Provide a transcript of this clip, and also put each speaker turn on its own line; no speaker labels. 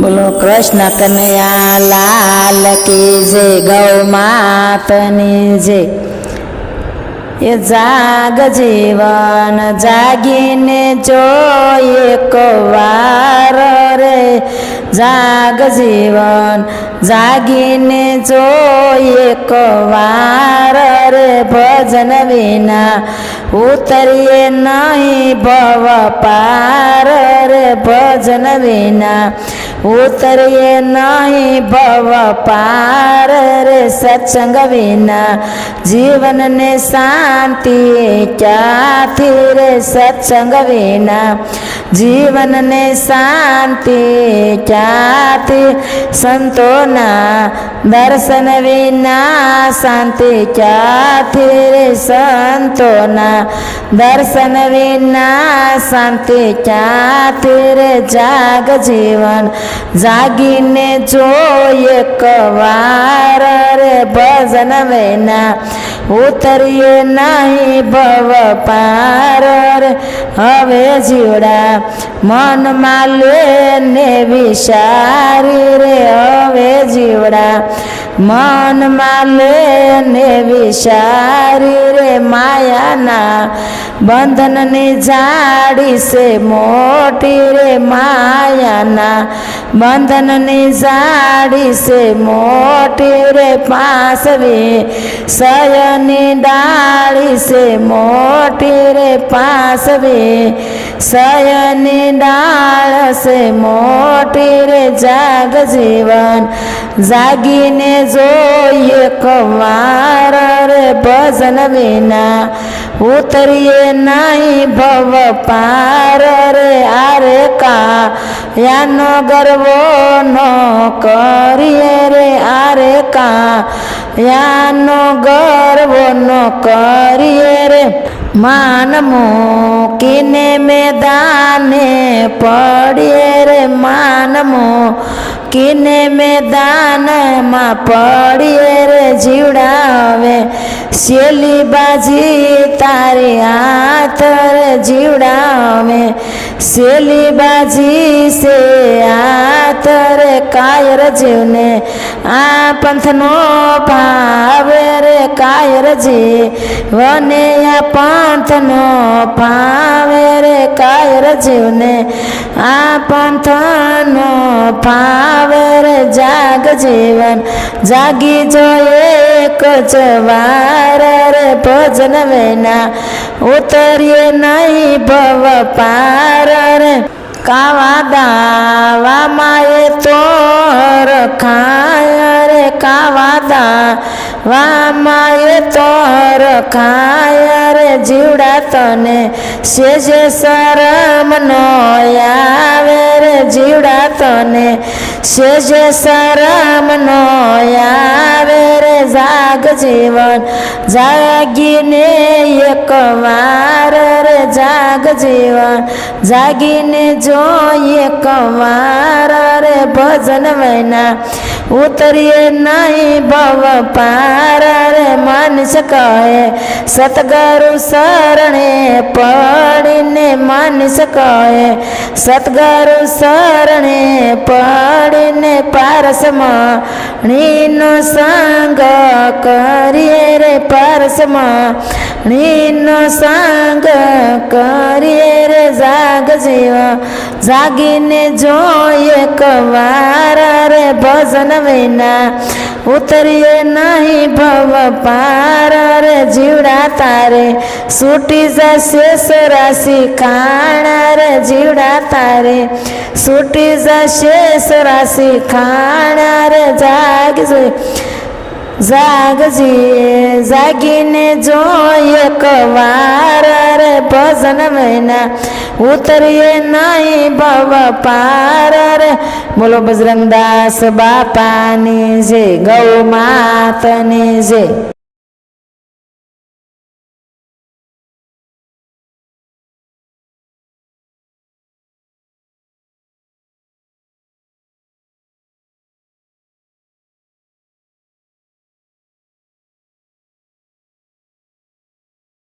बोलो कृष्ण कन्हैया लाल की जय, गौ मातनी जय। ये जाग जीवन जागीने जो एक वार रे, जाग जीवन जागीने जो एक वार रे, भजन विना उतरिए नहीं भव पार रे, भजन विना उतरिए नहीं भव पार रे, सत्संग विना जीवन ने शांति क्या थी रे, सत्संग विना जीवन ने शांति क्या थी, संतों ना दर्शन विना शांति क्या थी रे, संतों ना दर्शन विना शांति क्या थी रे, जाग जीवन जागीने जो एक वार रे, भजन विना उतरिए नहीं भव पार रे, हवे जीवड़ा मन माले ने विचारी रे, हवे जीवड़ा मन माले ने विचारी रे, माया ना बंधन ने जाड़ी से मोटी रे, माया ना बंधन ने जाड़ी से मोटी रे, पास भी सयनी डाली से मोटी रे, पास भी सयनी डाल से मोटी रे, जाग जीवन जागीने जो एक वार रे, भजन विना उतरिए नहीं भव पार रे, आरे का या नो गर्वो नो करिए रे, आरे का या नो गर्वो नो करिए रे, मान मुकीने मैदाने पड़िए रे, मान मुकीने मैदान में पड़िए रे, जीवड़ावे शेली बाजी तारे हाथ रे, जीवड़ावे शेली बाजी से हाथ रे, कायर जीवने आ पंथनो पावे रे, कायर जीवने या पंथनो पावे रे, कायर जीवने आ पंथनो पावे रे, जाग जीवन जागी जो एक जवार रे, भजन विना उतरिए नहीं भव पार रे, कावा दावा माए तोर खाय रे, कावा दावा माए तोर खाय रे, जीवड़ा तने सेजे शरम नो आवे रे, जीवड़ा तने सेजे शरम नो आवे रे, जाग जीवन जागीने एक वार रे, जाग जीवन जागीने जो एक वार रे, भजन विना उतरिए नहीं भव पार रे, मनुष्य कहे सतगुरु शरणे पड़ीने, मनुष्य कहे सतगुरु शरणे पड़ीने, पारस मणिनो संग करिए रे, पारस मणिनो संग करिए रे, जाग जीवन जागीने जो एक वार रे, भजन विना उतरिए नहीं भव पार रे, जीवड़ा तारे सूटी जा शेष राशि खाना रे, जीवड़ा तारे सूटी जा शेष राशि खाना रे, जाग जी जागीने जो एक वार रे, भजन विना उतरिए नहीं भव पार रे, बोलो बजरंग दास बापानी जय, गौ मातनी जय।